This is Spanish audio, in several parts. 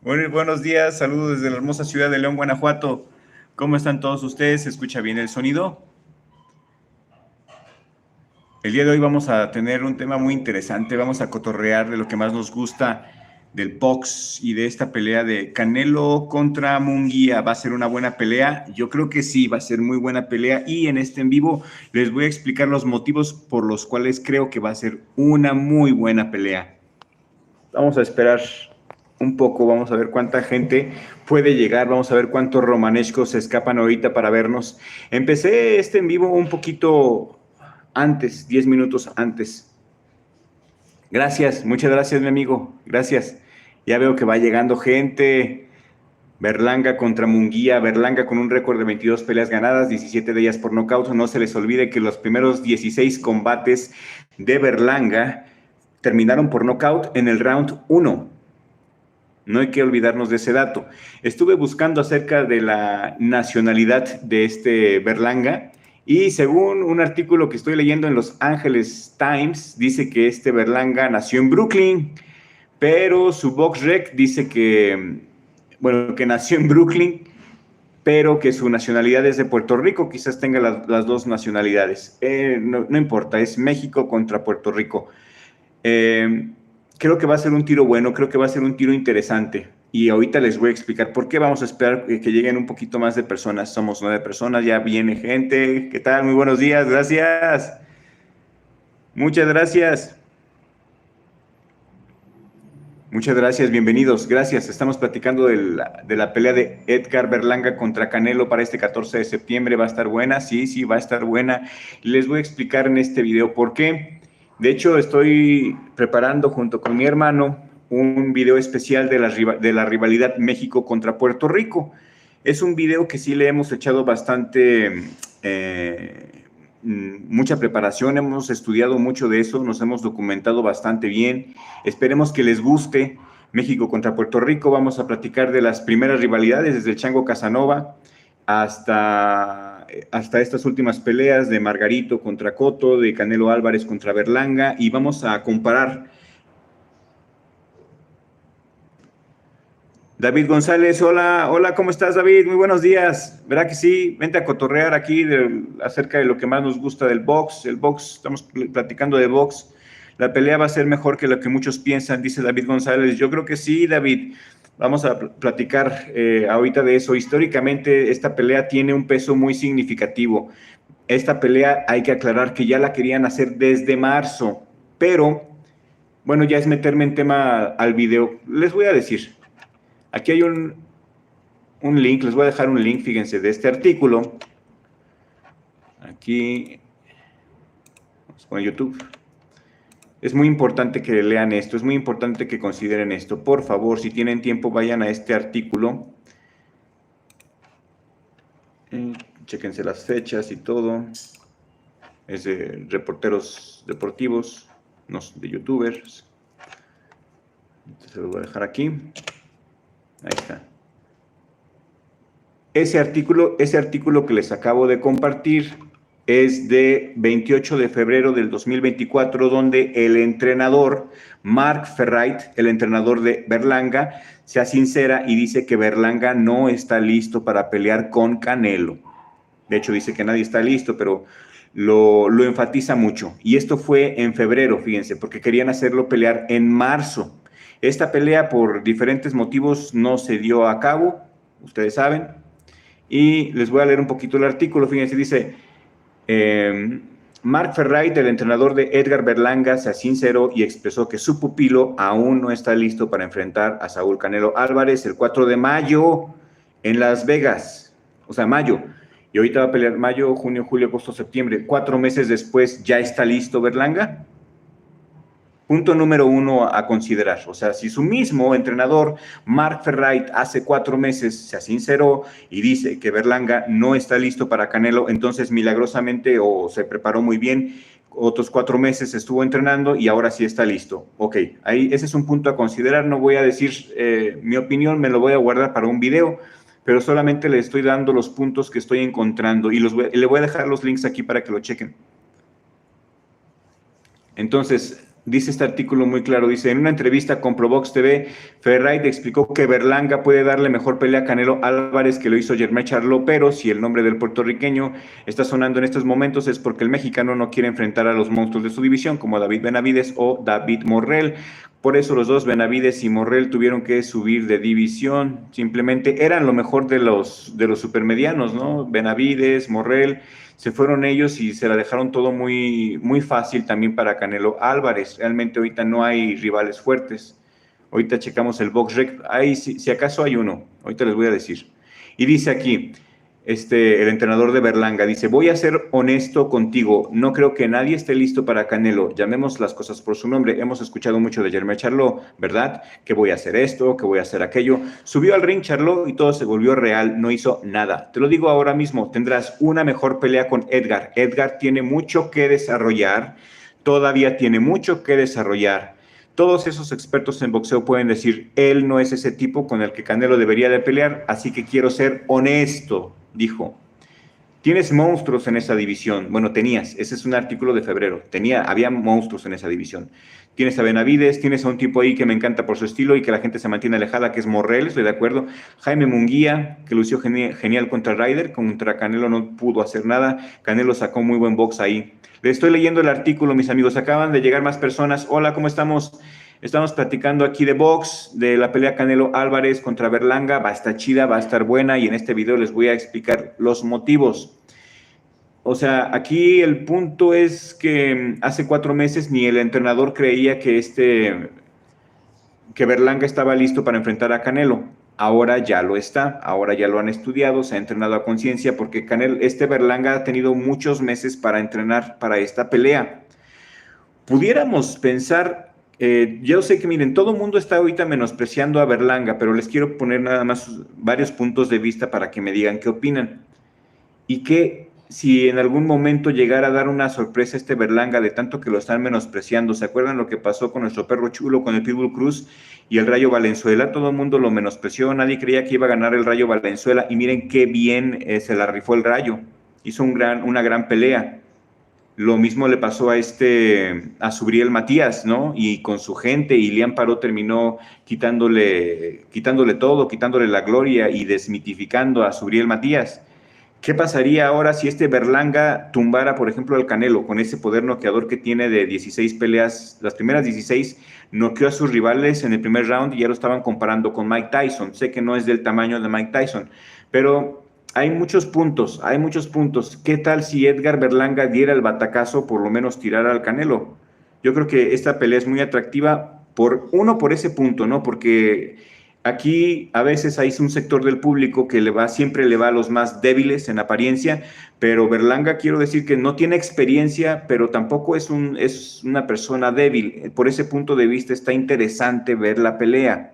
Buenos días, saludos desde la hermosa ciudad de León, Guanajuato. ¿Cómo están todos ustedes? ¿Se escucha bien el sonido? El día de hoy vamos a tener un tema muy interesante. Vamos a cotorrear de lo que más nos gusta del box y de esta pelea de Canelo contra Munguía. ¿Va a ser una buena pelea? Yo creo que sí, va a ser muy buena pelea. Y en este en vivo les voy a explicar los motivos por los cuales creo que va a ser una muy buena pelea. Vamos a esperar un poco, vamos a ver cuánta gente puede llegar, vamos a ver cuántos romanescos se escapan ahorita para vernos. Empecé este en vivo un poquito antes, 10 minutos antes. Gracias, muchas gracias, mi amigo, gracias. Ya veo que va llegando gente. Berlanga contra Munguía, Berlanga con un récord de 22 peleas ganadas, 17 de ellas por nocaut. No se les olvide que los primeros 16 combates de Berlanga terminaron por nocaut en el round 1. No hay que olvidarnos de ese dato. Estuve buscando acerca de la nacionalidad de este Berlanga y según un artículo que estoy leyendo en Los Angeles Times, dice que este Berlanga nació en Brooklyn, pero su BoxRec dice que, bueno, que nació en Brooklyn, pero que su nacionalidad es de Puerto Rico, quizás tenga las dos nacionalidades. No importa, es México contra Puerto Rico. Eh, Creo que va a ser un tiro bueno, creo que va a ser un tiro interesante. Y ahorita les voy a explicar por qué. Vamos a esperar que lleguen un poquito más de personas. Somos 9 personas, ya viene gente. ¿Qué tal? Muy buenos días, gracias. Muchas gracias. Muchas gracias, bienvenidos. Gracias. Estamos platicando de la pelea de Edgar Berlanga contra Canelo para este 14 de septiembre. ¿Va a estar buena? Sí, va a estar buena. Les voy a explicar en este video por qué. De hecho, estoy preparando junto con mi hermano un video especial de la rivalidad México contra Puerto Rico. Es un video que sí le hemos echado bastante, mucha preparación, hemos estudiado mucho de eso, nos hemos documentado bastante bien. Esperemos que les guste. México contra Puerto Rico, vamos a platicar de las primeras rivalidades, desde el Chango Casanova hasta estas últimas peleas de Margarito contra Cotto, de Canelo Álvarez contra Berlanga, y vamos a comparar. David González, hola, ¿cómo estás, David? Muy buenos días. ¿Verdad que sí? Vente a cotorrear aquí acerca de lo que más nos gusta del box. El box, estamos platicando de box. La pelea va a ser mejor que lo que muchos piensan, dice David González. Yo creo que sí, David. Vamos a platicar ahorita de eso. Históricamente, esta pelea tiene un peso muy significativo. Esta pelea hay que aclarar que ya la querían hacer desde marzo, pero, bueno, ya es meterme en tema al video. Les voy a decir. Aquí hay un link, les voy a dejar un link, fíjense, de este artículo. Aquí, vamos a poner YouTube. Es muy importante que lean esto, es muy importante que consideren esto. Por favor, si tienen tiempo, vayan a este artículo. Chéquense las fechas y todo. Es de reporteros deportivos, no de youtubers. Entonces lo voy a dejar aquí. Ahí está. Ese artículo que les acabo de compartir es de 28 de febrero del 2024, donde el entrenador Mark Ferrait, el entrenador de Berlanga, se sincera y dice que Berlanga no está listo para pelear con Canelo. De hecho, dice que nadie está listo, pero lo enfatiza mucho. Y esto fue en febrero, fíjense, porque querían hacerlo pelear en marzo. Esta pelea, por diferentes motivos, no se dio a cabo, ustedes saben. Y les voy a leer un poquito el artículo. Fíjense, dice, Mark Ferrait, el entrenador de Edgar Berlanga, se sinceró y expresó que su pupilo aún no está listo para enfrentar a Saúl Canelo Álvarez el 4 de mayo en Las Vegas. O sea, mayo. Y ahorita va a pelear mayo, junio, julio, agosto, septiembre. 4 meses después, ¿ya está listo Berlanga? Punto número 1 a considerar. O sea, si su mismo entrenador, Mark Ferrait, hace 4 meses se sinceró y dice que Berlanga no está listo para Canelo, entonces milagrosamente o se preparó muy bien, otros 4 meses estuvo entrenando y ahora sí está listo. Ok, ahí ese es un punto a considerar. No voy a decir mi opinión, me lo voy a guardar para un video, pero solamente le estoy dando los puntos que estoy encontrando y le voy a dejar los links aquí para que lo chequen. Entonces, Dice este artículo muy claro, dice, en una entrevista con Provox TV, Ferrait explicó que Berlanga puede darle mejor pelea a Canelo Álvarez que lo hizo Jermell Charlo, pero si el nombre del puertorriqueño está sonando en estos momentos es porque el mexicano no quiere enfrentar a los monstruos de su división, como David Benavides o David Morrell. Por eso los dos, Benavides y Morrell, tuvieron que subir de división. Simplemente eran lo mejor de los supermedianos, ¿no? Benavides, Morrell, se fueron ellos y se la dejaron todo muy, muy fácil también para Canelo Álvarez. Realmente ahorita no hay rivales fuertes. Ahorita checamos el BoxRec. Ahí, si acaso hay uno, ahorita les voy a decir. Y dice aquí, el entrenador de Berlanga, dice, voy a ser honesto contigo, no creo que nadie esté listo para Canelo, llamemos las cosas por su nombre, hemos escuchado mucho de Jermell Charlo, ¿verdad? Que voy a hacer esto, que voy a hacer aquello. Subió al ring Charlo y todo se volvió real, no hizo nada. Te lo digo ahora mismo, tendrás una mejor pelea con Edgar. Edgar tiene mucho que desarrollar, todavía tiene mucho que desarrollar. Todos esos expertos en boxeo pueden decir, él no es ese tipo con el que Canelo debería de pelear, así que quiero ser honesto, dijo. Tienes monstruos en esa división. Bueno, tenías, ese es un artículo de febrero. Había monstruos en esa división. Tienes a Benavides, tienes a un tipo ahí que me encanta por su estilo y que la gente se mantiene alejada, que es Morrell, estoy de acuerdo. Jaime Munguía, que lució genial contra Ryder, contra Canelo no pudo hacer nada. Canelo sacó muy buen box ahí. Le estoy leyendo el artículo, mis amigos. Acaban de llegar más personas. Hola, ¿cómo estamos? Estamos platicando aquí de box, de la pelea Canelo Álvarez contra Berlanga. Va a estar chida, va a estar buena y en este video les voy a explicar los motivos. O sea, aquí el punto es que hace 4 meses ni el entrenador creía que Berlanga estaba listo para enfrentar a Canelo. Ahora ya lo está, ahora ya lo han estudiado, se ha entrenado a conciencia porque Berlanga ha tenido muchos meses para entrenar para esta pelea. Pudiéramos pensar, yo sé que miren, todo el mundo está ahorita menospreciando a Berlanga, pero les quiero poner nada más varios puntos de vista para que me digan qué opinan. Y que si en algún momento llegara a dar una sorpresa Berlanga de tanto que lo están menospreciando, ¿se acuerdan lo que pasó con nuestro perro chulo, con el Pitbull Cruz y el Rayo Valenzuela? Todo el mundo lo menospreció, nadie creía que iba a ganar el Rayo Valenzuela y miren qué bien se la rifó el Rayo, hizo una gran pelea. Lo mismo le pasó a Subriel Matías, ¿no? Y con su gente, y Lian Paró terminó quitándole todo, quitándole la gloria y desmitificando a Subriel Matías. ¿Qué pasaría ahora si Berlanga tumbara, por ejemplo, al Canelo con ese poder noqueador que tiene de 16 peleas? Las primeras 16 noqueó a sus rivales en el primer round y ya lo estaban comparando con Mike Tyson. Sé que no es del tamaño de Mike Tyson, pero hay muchos puntos, hay muchos puntos. ¿Qué tal si Edgar Berlanga diera el batacazo, por lo menos tirara al Canelo? Yo creo que esta pelea es muy atractiva por ese punto, ¿no? Porque aquí a veces hay un sector del público que siempre le va a los más débiles en apariencia, pero Berlanga quiero decir que no tiene experiencia, pero tampoco es una persona débil. Por ese punto de vista está interesante ver la pelea.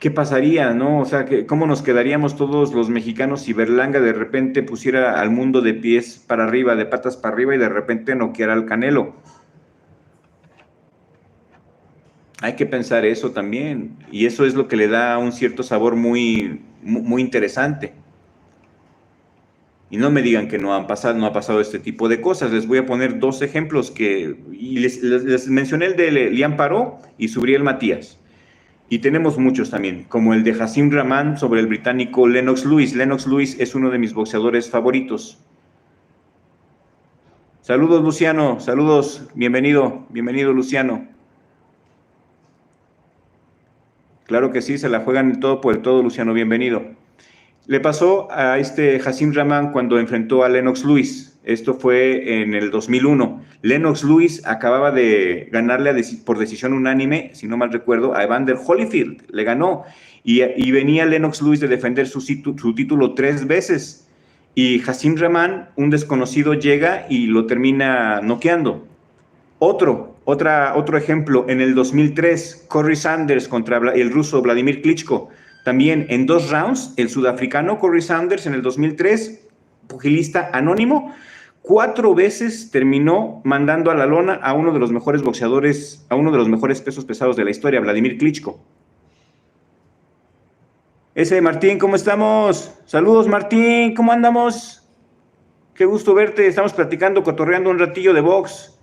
¿Qué pasaría, no? O sea, ¿cómo nos quedaríamos todos los mexicanos si Berlanga de repente pusiera al mundo de pies para arriba, de patas para arriba y de repente noqueara al Canelo? Hay que pensar eso también, y eso es lo que le da un cierto sabor muy, muy interesante. Y no me digan que no ha pasado este tipo de cosas. Les voy a poner 2 ejemplos y les mencioné el de Lian Paró y Subriel Matías. Y tenemos muchos también, como el de Hasim Rahman sobre el británico Lennox Lewis. Lennox Lewis es uno de mis boxeadores favoritos. Saludos, Luciano, saludos, bienvenido Luciano. Claro que sí, se la juegan todo por el todo, Luciano, bienvenido. Le pasó a Hasim Rahman cuando enfrentó a Lennox Lewis. Esto fue en el 2001. Lennox Lewis acababa de ganarle por decisión unánime, si no mal recuerdo, a Evander Holyfield. Le ganó. Y venía Lennox Lewis de defender su título 3 veces. Y Hasim Rahman, un desconocido, llega y lo termina noqueando. Otro ejemplo, en el 2003, Corey Sanders contra el ruso Vladimir Klitschko. También en 2 rounds, el sudafricano Corey Sanders en el 2003, pugilista anónimo, 4 veces terminó mandando a la lona a uno de los mejores boxeadores, a uno de los mejores pesos pesados de la historia, Vladimir Klitschko. Martín, ¿cómo estamos? Saludos, Martín, ¿cómo andamos? Qué gusto verte, estamos platicando, cotorreando un ratillo de box.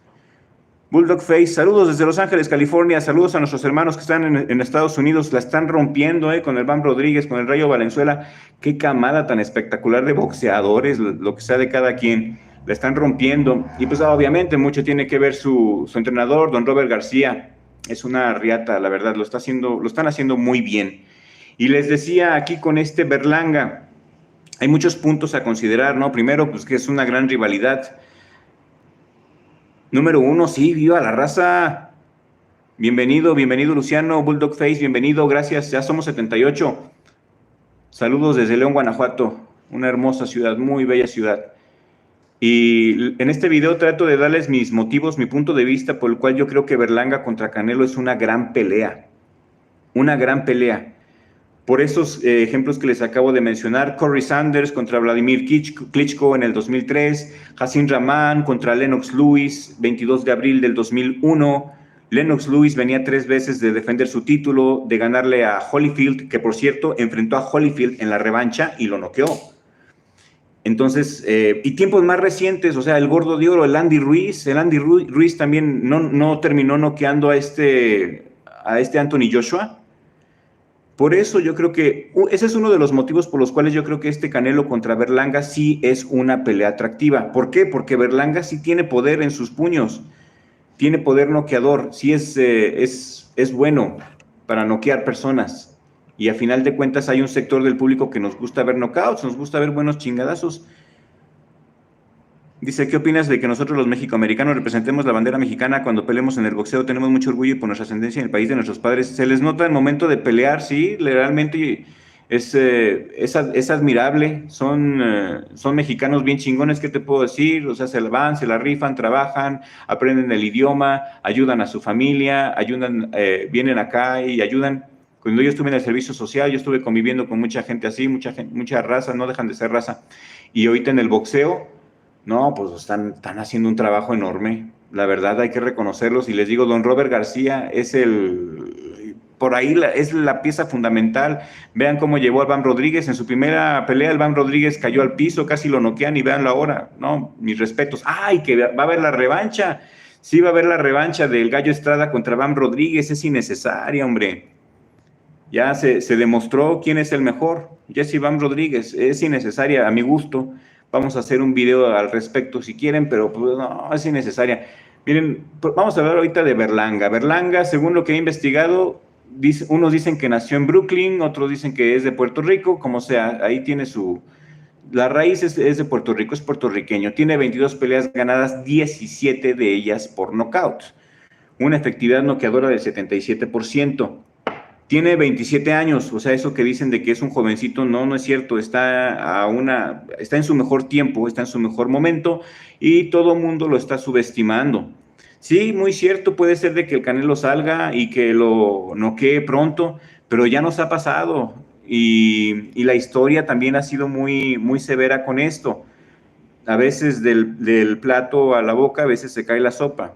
Bulldog Face, saludos desde Los Ángeles, California, saludos a nuestros hermanos que están en Estados Unidos, la están rompiendo, con el Bam Rodríguez, con el Rayo Valenzuela, qué camada tan espectacular de boxeadores, lo que sea de cada quien, la están rompiendo, y pues obviamente mucho tiene que ver su entrenador, don Robert García, es una riata, la verdad, lo están haciendo muy bien. Y les decía aquí con este Berlanga, hay muchos puntos a considerar, ¿no? Primero, pues que es una gran rivalidad. Número uno, sí, viva la raza. Bienvenido Luciano, Bulldog Face, bienvenido, gracias, ya somos 78. Saludos desde León, Guanajuato, una hermosa ciudad, muy bella ciudad. Y en este video trato de darles mis motivos, mi punto de vista por el cual yo creo que Berlanga contra Canelo es una gran pelea. Una gran pelea. Por esos ejemplos que les acabo de mencionar, Corey Sanders contra Vladimir Klitschko en el 2003, Hassan Rahman contra Lennox Lewis, 22 de abril del 2001. Lennox Lewis venía 3 veces de defender su título, de ganarle a Holyfield, que por cierto enfrentó a Holyfield en la revancha y lo noqueó. Entonces, y tiempos más recientes, o sea, el Gordo de Oro, el Andy Ruiz también no terminó noqueando a este Anthony Joshua. Por eso yo creo que ese es uno de los motivos por los cuales yo creo que este Canelo contra Berlanga sí es una pelea atractiva. ¿Por qué? Porque Berlanga sí tiene poder en sus puños, tiene poder noqueador, sí es bueno para noquear personas. Y a final de cuentas hay un sector del público que nos gusta ver knockouts, nos gusta ver buenos chingadazos. Dice, ¿qué opinas de que nosotros los mexicoamericanos representemos la bandera mexicana cuando peleemos en el boxeo? Tenemos mucho orgullo por nuestra ascendencia en el país de nuestros padres. Se les nota el momento de pelear, sí, realmente es admirable. Son mexicanos bien chingones, ¿qué te puedo decir? O sea, se la rifan, trabajan, aprenden el idioma, ayudan a su familia, vienen acá y ayudan. Cuando yo estuve en el servicio social, yo estuve conviviendo con mucha gente así, mucha raza, no dejan de ser raza. Y ahorita en el boxeo, no, pues están haciendo un trabajo enorme. La verdad hay que reconocerlos. Y les digo, don Robert García es por ahí es la pieza fundamental. Vean cómo llevó al Bam Rodríguez. En su primera pelea, el Bam Rodríguez cayó al piso, casi lo noquean y vean la hora. No, mis respetos. ¡Ay, que va a haber la revancha! Sí va a haber la revancha del Gallo Estrada contra Bam Rodríguez. Es innecesaria, hombre. Ya se demostró quién es el mejor. Jesse Bam Rodríguez. Es innecesaria, a mi gusto. Vamos a hacer un video al respecto si quieren, pero pues, no, es innecesaria. Miren, vamos a hablar ahorita de Berlanga. Berlanga, según lo que he investigado, unos dicen que nació en Brooklyn, otros dicen que es de Puerto Rico, como sea, ahí tiene la raíz es de Puerto Rico, es puertorriqueño. Tiene 22 peleas ganadas, 17 de ellas por nocaut. Una efectividad noqueadora del 77%. Tiene 27 años, o sea, eso que dicen de que es un jovencito, no es cierto, está en su mejor tiempo, está en su mejor momento y todo el mundo lo está subestimando. Sí, muy cierto, puede ser de que el Canelo salga y que lo noquee pronto, pero ya nos ha pasado y la historia también ha sido muy, muy severa con esto. A veces del plato a la boca, a veces se cae la sopa.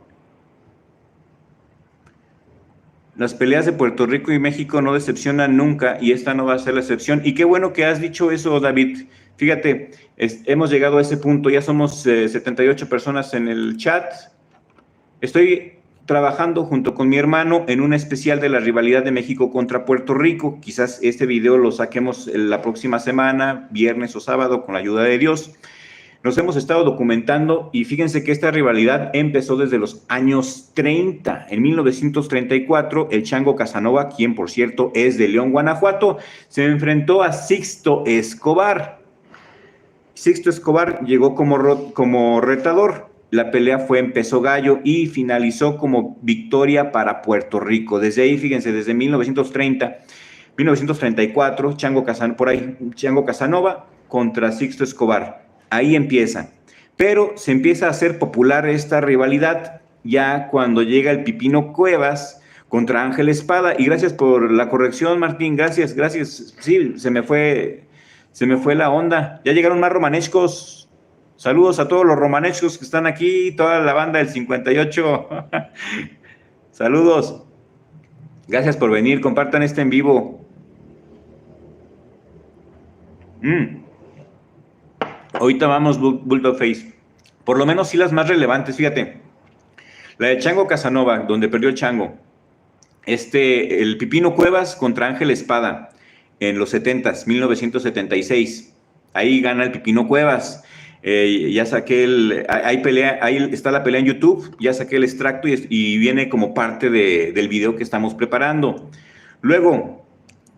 Las peleas de Puerto Rico y México no decepcionan nunca y esta no va a ser la excepción. Y qué bueno que has dicho eso, David. Fíjate, hemos llegado a ese punto, ya somos 78 personas en el chat. Estoy trabajando junto con mi hermano en un especial de la rivalidad de México contra Puerto Rico. Quizás este video lo saquemos la próxima semana, viernes o sábado, con la ayuda de Dios. Nos hemos estado documentando y fíjense que esta rivalidad empezó desde los años 30. En 1934, el Chango Casanova, quien por cierto es de León, Guanajuato, se enfrentó a Sixto Escobar. Sixto Escobar llegó como retador. La pelea fue en peso gallo y finalizó como victoria para Puerto Rico. Desde ahí, fíjense, desde 1934, Chango Casanova contra Sixto Escobar. Ahí empieza, pero se empieza a hacer popular esta rivalidad ya cuando llega el Pipino Cuevas contra Ángel Espada, y gracias por la corrección, Martín, gracias, sí, se me fue la onda, ya llegaron más romanechcos, saludos a todos los romanechcos que están aquí, toda la banda del 58, saludos, gracias por venir, compartan este en vivo. Ahorita vamos Bulldog Face. Por lo menos sí las más relevantes, fíjate. La de Chango Casanova, donde perdió el Chango. El Pipino Cuevas contra Ángel Espada en los 70s, 1976. Ahí gana el Pipino Cuevas. Ya saqué ahí pelea, ahí está la pelea en YouTube, ya saqué el extracto y viene como parte del video que estamos preparando. Luego,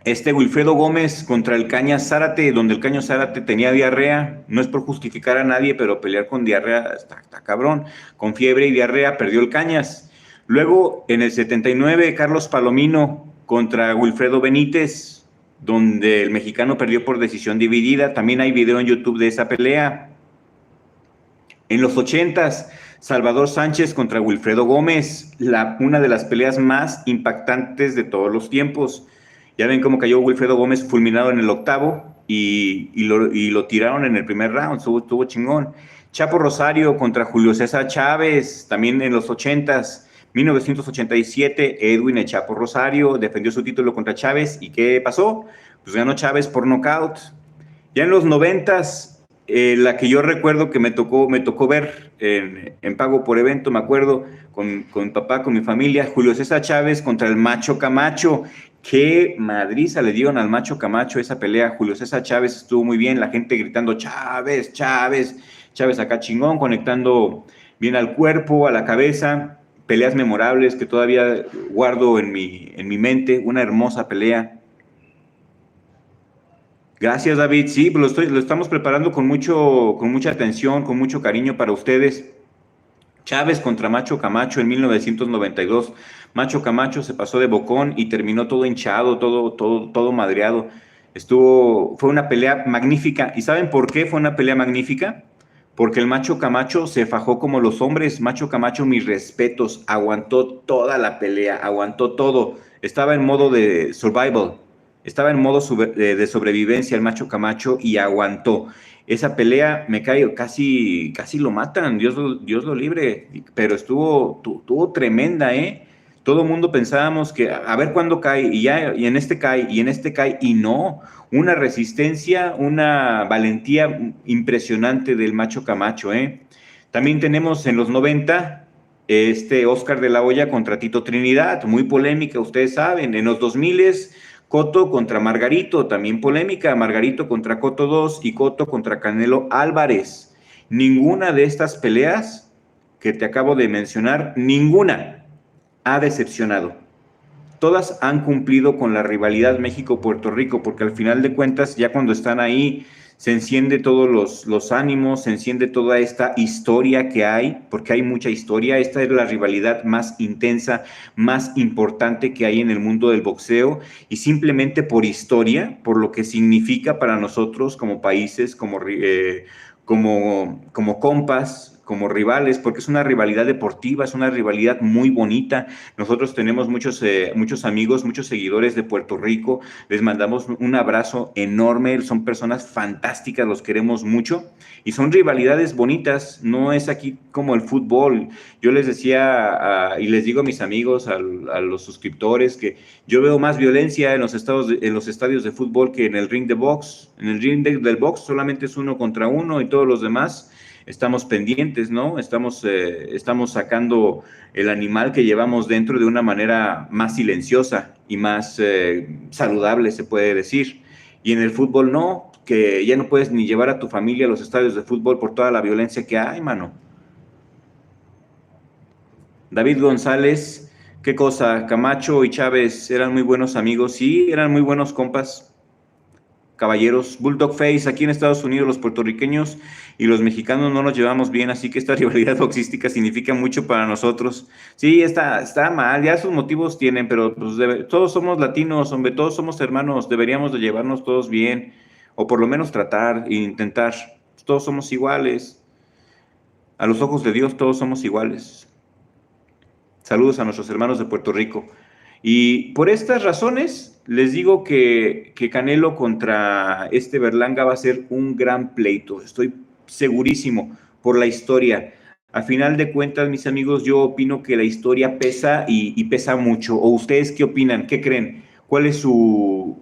Wilfredo Gómez contra el Cañas Zárate, donde el Cañas Zárate tenía diarrea. No es por justificar a nadie, pero pelear con diarrea está cabrón. Con fiebre y diarrea perdió el Cañas. Luego, en el 79, Carlos Palomino contra Wilfredo Benítez, donde el mexicano perdió por decisión dividida. También hay video en YouTube de esa pelea. En los 80s, Salvador Sánchez contra Wilfredo Gómez, una de las peleas más impactantes de todos los tiempos. Ya ven cómo cayó Wilfredo Gómez fulminado en el octavo y lo tiraron en el primer round, estuvo chingón. Chapo Rosario contra Julio César Chávez, también en los 80s. 1987, Edwin el Chapo Rosario defendió su título contra Chávez. ¿Y qué pasó? Pues ganó Chávez por nocaut. Ya en los 90s, la que yo recuerdo que me tocó ver en pago por evento, me acuerdo, con mi papá, con mi familia, Julio César Chávez contra el Macho Camacho. Qué madriza le dieron al Macho Camacho esa pelea. Julio César Chávez estuvo muy bien, la gente gritando Chávez, Chávez, Chávez acá chingón, conectando bien al cuerpo, a la cabeza. Peleas memorables que todavía guardo en mi mente, una hermosa pelea. Gracias, David. Sí, pues lo estamos preparando con mucha atención, con mucho cariño para ustedes. Chávez contra Macho Camacho en 1992. Macho Camacho se pasó de bocón y terminó todo hinchado, todo madreado. Fue una pelea magnífica. ¿Y saben por qué fue una pelea magnífica? Porque el Macho Camacho se fajó como los hombres. Macho Camacho, mis respetos, aguantó toda la pelea, aguantó todo. Estaba en modo de survival. Estaba en modo de sobrevivencia el Macho Camacho y aguantó. Esa pelea me cae, casi lo matan, Dios lo libre, pero estuvo tremenda, ¿eh? Todo el mundo pensábamos que a ver cuándo cae, y en este cae, y no. Una resistencia, una valentía impresionante del Macho Camacho, ¿eh? También tenemos en los 90 Oscar de la Hoya contra Tito Trinidad, muy polémica, ustedes saben. En los 2000 Cotto contra Margarito, también polémica, Margarito contra Cotto 2 y Cotto contra Canelo Álvarez. Ninguna de estas peleas que te acabo de mencionar, ninguna ha decepcionado. Todas han cumplido con la rivalidad México-Puerto Rico, porque al final de cuentas, ya cuando están ahí, se enciende todos los ánimos, se enciende toda esta historia que hay, porque hay mucha historia. Esta es la rivalidad más intensa, más importante que hay en el mundo del boxeo, y simplemente por historia, por lo que significa para nosotros como países, como compas, como rivales, porque es una rivalidad deportiva, es una rivalidad muy bonita. Nosotros tenemos muchos amigos, muchos seguidores de Puerto Rico, les mandamos un abrazo enorme, son personas fantásticas, los queremos mucho, y son rivalidades bonitas, no es aquí como el fútbol. Yo les decía, y les digo a mis amigos, a los suscriptores, que yo veo más violencia en los estadios de fútbol que en el ring de box. En el ring del box solamente es 1 contra 1 y todos los demás estamos pendientes, ¿no? Estamos sacando el animal que llevamos dentro de una manera más silenciosa y más saludable, se puede decir. Y en el fútbol no, que ya no puedes ni llevar a tu familia a los estadios de fútbol por toda la violencia que hay, mano. David González, qué cosa, Camacho y Chávez eran muy buenos amigos, sí, eran muy buenos compas. Caballeros, Bulldog Face, aquí en Estados Unidos los puertorriqueños y los mexicanos no nos llevamos bien, así que esta rivalidad boxística significa mucho para nosotros. Sí, está mal, ya sus motivos tienen, pero pues todos somos latinos, hombre, todos somos hermanos, deberíamos de llevarnos todos bien, o por lo menos tratar e intentar. Todos somos iguales, a los ojos de Dios todos somos iguales. Saludos a nuestros hermanos de Puerto Rico. Y por estas razones les digo que Canelo contra Berlanga va a ser un gran pleito. Estoy segurísimo por la historia. A final de cuentas, mis amigos, yo opino que la historia pesa y pesa mucho. ¿O ustedes qué opinan? ¿Qué creen? ¿Cuál es su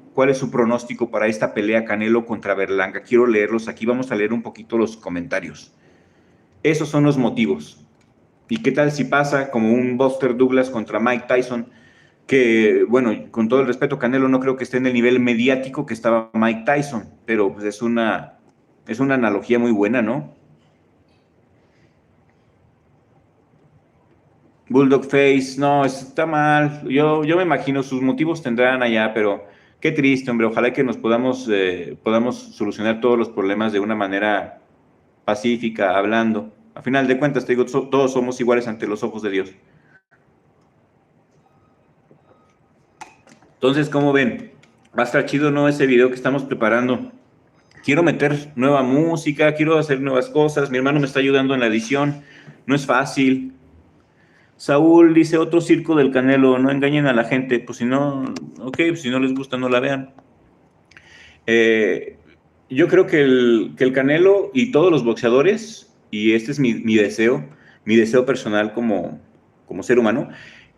pronóstico para esta pelea Canelo contra Berlanga? Quiero leerlos aquí. Vamos a leer un poquito los comentarios. Esos son los motivos. ¿Y qué tal si pasa como un Buster Douglas contra Mike Tyson? Que, bueno, con todo el respeto, Canelo no creo que esté en el nivel mediático que estaba Mike Tyson, pero pues es una analogía muy buena, ¿no? Bulldog Face, no, está mal. Yo me imagino sus motivos tendrán allá, pero qué triste, hombre. Ojalá que nos podamos solucionar todos los problemas de una manera pacífica, hablando. A final de cuentas, te digo, todos somos iguales ante los ojos de Dios. Entonces, ¿cómo ven? Va a estar chido, ¿no? Ese video que estamos preparando. Quiero meter nueva música, quiero hacer nuevas cosas. Mi hermano me está ayudando en la edición. No es fácil. Saúl dice, otro circo del Canelo, no engañen a la gente. Pues si no, ok, pues si no les gusta, no la vean. Eh, yo creo que el Canelo y todos los boxeadores, y este es mi deseo personal como ser humano,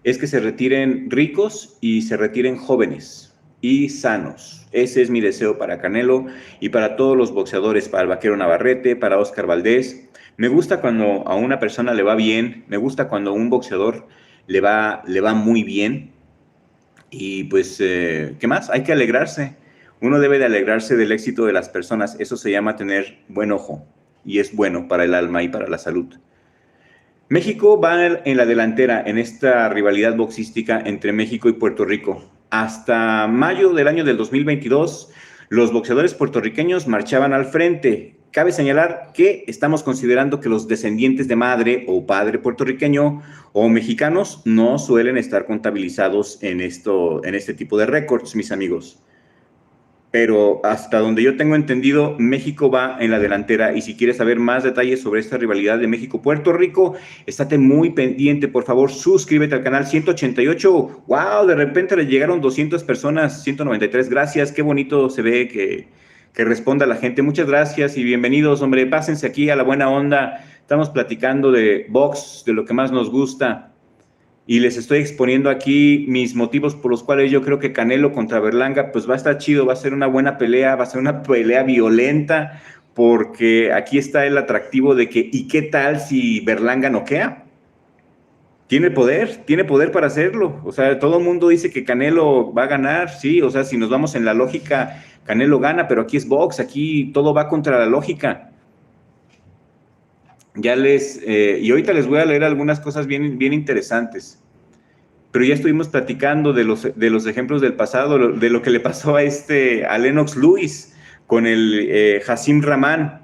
es que se retiren ricos y se retiren jóvenes y sanos. Ese es mi deseo para Canelo y para todos los boxeadores, para el Vaquero Navarrete, para Oscar Valdés. Me gusta cuando a una persona le va bien, me gusta cuando a un boxeador le va muy bien. Y pues, ¿qué más? Hay que alegrarse. Uno debe de alegrarse del éxito de las personas. Eso se llama tener buen ojo y es bueno para el alma y para la salud. México va en la delantera en esta rivalidad boxística entre México y Puerto Rico. Hasta mayo del año del 2022, los boxeadores puertorriqueños marchaban al frente. Cabe señalar que estamos considerando que los descendientes de madre o padre puertorriqueño o mexicanos no suelen estar contabilizados en este tipo de récords, mis amigos. Pero hasta donde yo tengo entendido, México va en la delantera y si quieres saber más detalles sobre esta rivalidad de México-Puerto Rico, estate muy pendiente, por favor, suscríbete al canal 188. ¡Wow! De repente le llegaron 200 personas, 193, gracias, qué bonito se ve que responda la gente. Muchas gracias y bienvenidos, hombre, pásense aquí a la buena onda. Estamos platicando de box, de lo que más nos gusta. Y les estoy exponiendo aquí mis motivos por los cuales yo creo que Canelo contra Berlanga pues va a estar chido, va a ser una buena pelea, va a ser una pelea violenta, porque aquí está el atractivo de que, ¿y qué tal si Berlanga noquea? Tiene poder para hacerlo. O sea, todo el mundo dice que Canelo va a ganar, sí, o sea, si nos vamos en la lógica, Canelo gana, pero aquí es box, aquí todo va contra la lógica. Y ahorita les voy a leer algunas cosas bien interesantes, pero ya estuvimos platicando de los ejemplos del pasado, de lo que le pasó a Lennox Lewis con el Hasim Rahman.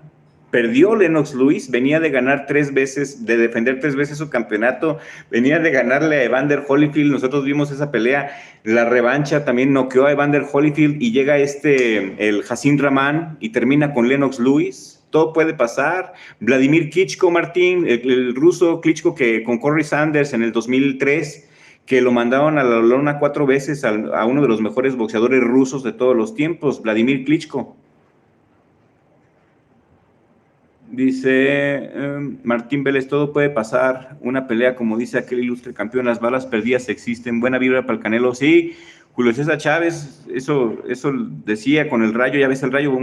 Perdió Lennox Lewis, venía de ganar 3 veces, de defender 3 veces su campeonato, venía de ganarle a Evander Holyfield, nosotros vimos esa pelea, la revancha también noqueó a Evander Holyfield y llega el Hasim Rahman y termina con Lennox Lewis. Todo puede pasar. Vladimir Klitschko, Martín, el ruso Klitschko que con Corey Sanders en el 2003, que lo mandaron a la lona 4 veces a uno de los mejores boxeadores rusos de todos los tiempos, Vladimir Klitschko. Dice Martín Vélez, todo puede pasar, una pelea como dice aquel ilustre campeón, las balas perdidas existen, buena vibra para el Canelo, sí, Julio César Chávez, eso decía con el Rayo, ya ves el Rayo,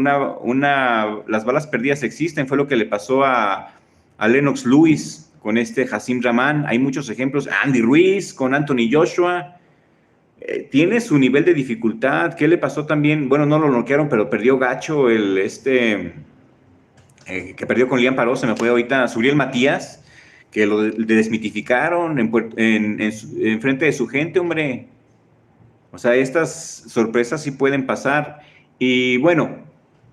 las balas perdidas existen, fue lo que le pasó a Lennox Lewis con Hasim Rahman, hay muchos ejemplos, Andy Ruiz con Anthony Joshua, tiene su nivel de dificultad, ¿qué le pasó también? Bueno, no lo noquearon, pero perdió gacho que perdió con Liam Paró, se me fue ahorita, Suriel Matías, que lo desmitificaron en frente de su gente, hombre. O sea, estas sorpresas sí pueden pasar. Y bueno,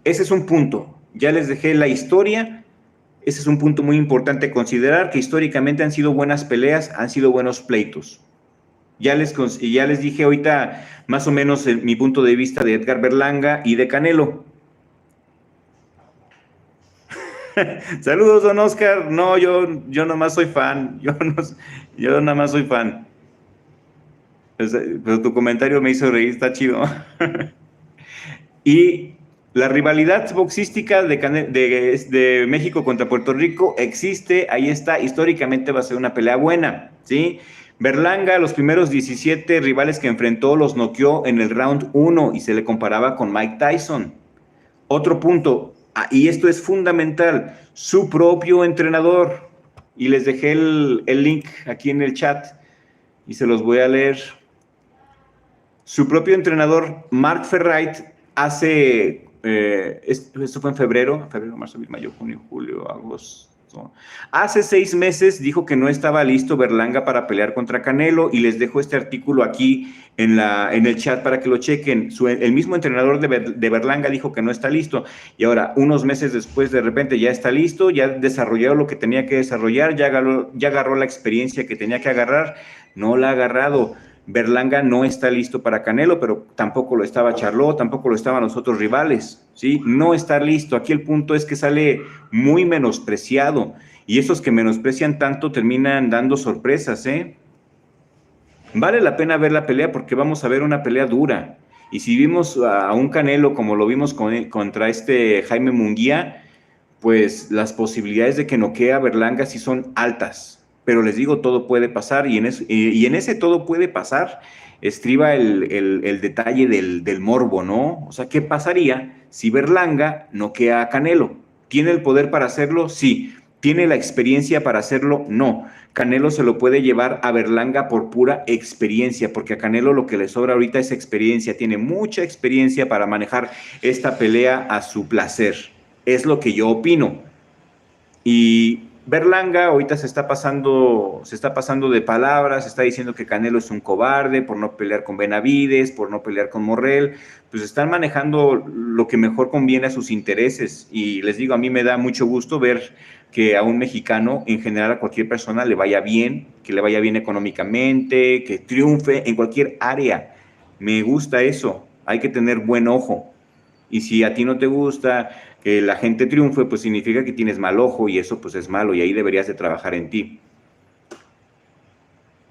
ese es un punto. Ya les dejé la historia. Ese es un punto muy importante considerar, que históricamente han sido buenas peleas, han sido buenos pleitos. Ya les dije ahorita más o menos mi punto de vista de Edgar Berlanga y de Canelo. Saludos, don Oscar. No, yo nomás soy fan. Yo nada más soy fan. Pero tu comentario me hizo reír, está chido. Y la rivalidad boxística de México contra Puerto Rico existe, ahí está, históricamente va a ser una pelea buena, ¿sí? Berlanga, los primeros 17 rivales que enfrentó los noqueó en el round 1 y se le comparaba con Mike Tyson. Otro punto, y esto es fundamental, su propio entrenador y les dejé el link aquí en el chat y se los voy a leer. Su propio entrenador, Mark Ferrait, esto fue en febrero, marzo, abril, mayo, junio, julio, agosto. Hace 6 meses dijo que no estaba listo Berlanga para pelear contra Canelo y les dejo este artículo aquí en el chat para que lo chequen. El mismo entrenador de Berlanga dijo que no está listo y ahora, unos meses después, de repente ya está listo, ya desarrolló lo que tenía que desarrollar, ya agarró la experiencia que tenía que agarrar, no la ha agarrado. Berlanga no está listo para Canelo, pero tampoco lo estaba Charlo, tampoco lo estaban los otros rivales, ¿sí? No está listo. Aquí el punto es que sale muy menospreciado y esos que menosprecian tanto terminan dando sorpresas, ¿eh? Vale la pena ver la pelea porque vamos a ver una pelea dura. Y si vimos a un Canelo como lo vimos contra este Jaime Munguía, pues las posibilidades de que noquee a Berlanga sí son altas. Pero les digo, todo puede pasar y en ese todo puede pasar estriba el detalle del morbo, ¿no? O sea, ¿qué pasaría si Berlanga noquea a Canelo? ¿Tiene el poder para hacerlo? Sí. ¿Tiene la experiencia para hacerlo? No. Canelo se lo puede llevar a Berlanga por pura experiencia, porque a Canelo lo que le sobra ahorita es experiencia. Tiene mucha experiencia para manejar esta pelea a su placer. Es lo que yo opino. Y Berlanga ahorita se está pasando de palabras, está diciendo que Canelo es un cobarde por no pelear con Benavides, por no pelear con Morrell, pues están manejando lo que mejor conviene a sus intereses. Y les digo, a mí me da mucho gusto ver que a un mexicano, en general a cualquier persona, le vaya bien, que le vaya bien económicamente, que triunfe en cualquier área. Me gusta eso, hay que tener buen ojo. Y si a ti no te gusta que la gente triunfe, pues significa que tienes mal ojo y eso pues es malo y ahí deberías de trabajar en ti.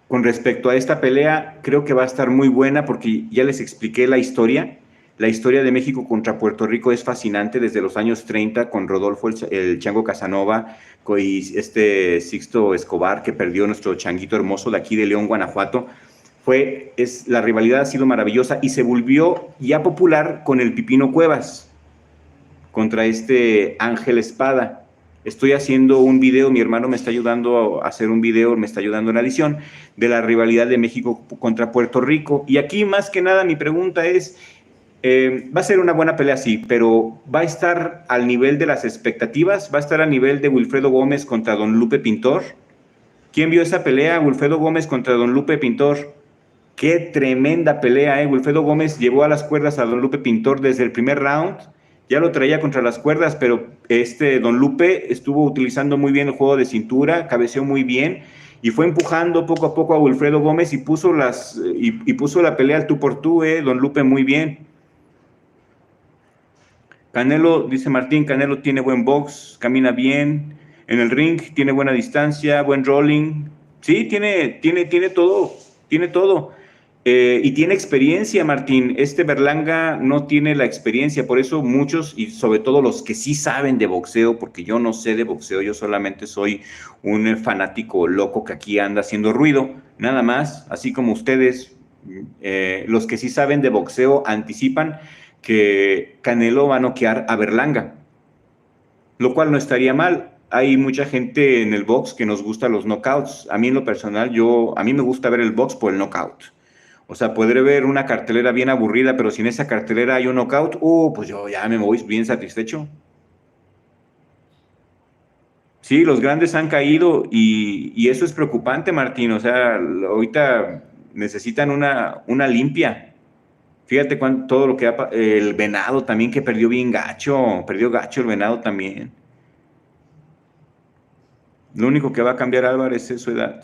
Con respecto a esta pelea, creo que va a estar muy buena porque ya les expliqué la historia. La historia de México contra Puerto Rico es fascinante desde los años 30 con Rodolfo el Chango Casanova y Sixto Escobar que perdió nuestro changuito hermoso de aquí de León, Guanajuato. La rivalidad ha sido maravillosa y se volvió ya popular con el Pipino Cuevas contra Ángel Espada. Estoy haciendo un video, mi hermano me está ayudando a hacer un video, me está ayudando en la edición, de la rivalidad de México contra Puerto Rico. Y aquí más que nada mi pregunta es, va a ser una buena pelea, sí, pero ¿va a estar al nivel de las expectativas? ¿Va a estar al nivel de Wilfredo Gómez contra Don Lupe Pintor? ¿Quién vio esa pelea? Wilfredo Gómez contra Don Lupe Pintor. Qué tremenda pelea, ¿eh? Wilfredo Gómez llevó a las cuerdas a Don Lupe Pintor desde el primer round, ya lo traía contra las cuerdas, pero Don Lupe estuvo utilizando muy bien el juego de cintura, cabeceó muy bien y fue empujando poco a poco a Wilfredo Gómez y puso la pelea al tú por tú, Don Lupe muy bien. Canelo, dice Martín, Canelo tiene buen box, camina bien, en el ring tiene buena distancia, buen rolling, sí, tiene todo, tiene todo. Y tiene experiencia, Martín. Berlanga no tiene la experiencia, por eso muchos, y sobre todo los que sí saben de boxeo, porque yo no sé de boxeo, yo solamente soy un fanático loco que aquí anda haciendo ruido, nada más, así como ustedes, los que sí saben de boxeo anticipan que Canelo va a noquear a Berlanga, lo cual no estaría mal. Hay mucha gente en el box que nos gusta los knockouts. A mí en lo personal, a mí me gusta ver el box por el knockout. O sea, podré ver una cartelera bien aburrida, pero si en esa cartelera hay un knockout, pues yo ya me voy bien satisfecho. Sí, los grandes han caído y eso es preocupante, Martín. O sea, ahorita necesitan una limpia. Fíjate todo lo que el Venado también que perdió gacho el Venado también. Lo único que va a cambiar Álvarez es su edad.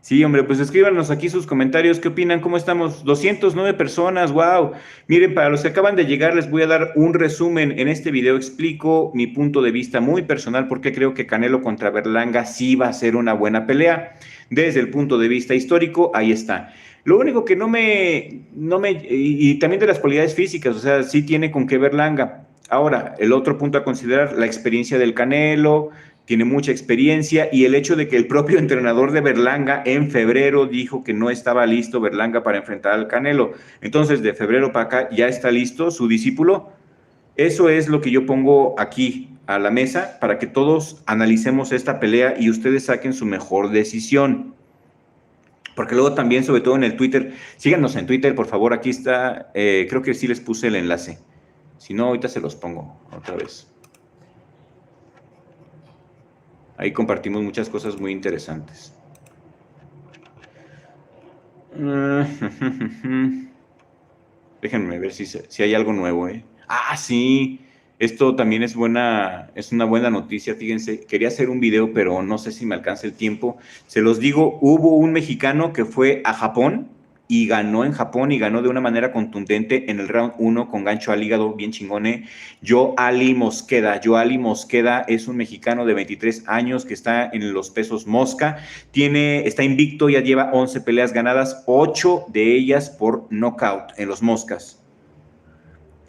Sí, hombre, pues escríbanos aquí sus comentarios, ¿qué opinan? ¿Cómo estamos? 209 personas, wow. Miren, para los que acaban de llegar les voy a dar un resumen. En este video explico mi punto de vista muy personal porque creo que Canelo contra Berlanga sí va a ser una buena pelea. Desde el punto de vista histórico, ahí está. Lo único que y también de las cualidades físicas, o sea, sí tiene con qué Berlanga. Ahora, el otro punto a considerar, la experiencia del Canelo, tiene mucha experiencia y el hecho de que el propio entrenador de Berlanga en febrero dijo que no estaba listo Berlanga para enfrentar al Canelo. Entonces, de febrero para acá ya está listo su discípulo. Eso es lo que yo pongo aquí a la mesa para que todos analicemos esta pelea y ustedes saquen su mejor decisión. Porque luego también, sobre todo en el Twitter, síganos en Twitter, por favor, aquí está, creo que sí les puse el enlace. Si no, ahorita se los pongo otra vez. Ahí compartimos muchas cosas muy interesantes. Déjenme ver si hay algo nuevo, ¿eh? Ah, sí. Esto también es una buena noticia. Fíjense, quería hacer un video, pero no sé si me alcanza el tiempo. Se los digo, hubo un mexicano que fue a Japón y ganó en Japón y ganó de una manera contundente en el round 1 con gancho al hígado, bien chingone. Joali Mosqueda. Joali Mosqueda es un mexicano de 23 años que está en los pesos mosca. Está invicto, ya lleva 11 peleas ganadas, 8 de ellas por knockout en los moscas.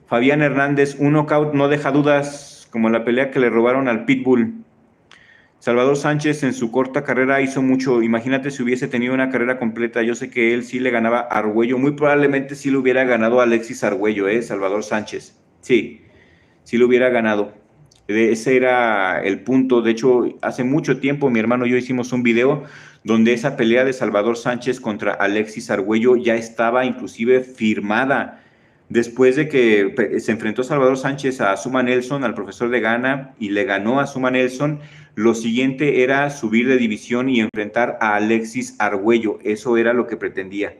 Fabián Hernández, un knockout no deja dudas, como la pelea que le robaron al Pitbull. Salvador Sánchez en su corta carrera hizo mucho. Imagínate si hubiese tenido una carrera completa. Yo sé que él sí le ganaba a Argüello. Muy probablemente sí le hubiera ganado a Alexis Argüello, Salvador Sánchez. Sí, sí lo hubiera ganado. Ese era el punto. De hecho, hace mucho tiempo mi hermano y yo hicimos un video donde esa pelea de Salvador Sánchez contra Alexis Argüello ya estaba inclusive firmada. Después de que se enfrentó Salvador Sánchez a Suma Nelson, al profesor de Ghana, y le ganó a Suma Nelson, lo siguiente era subir de división y enfrentar a Alexis Argüello. Eso era lo que pretendía.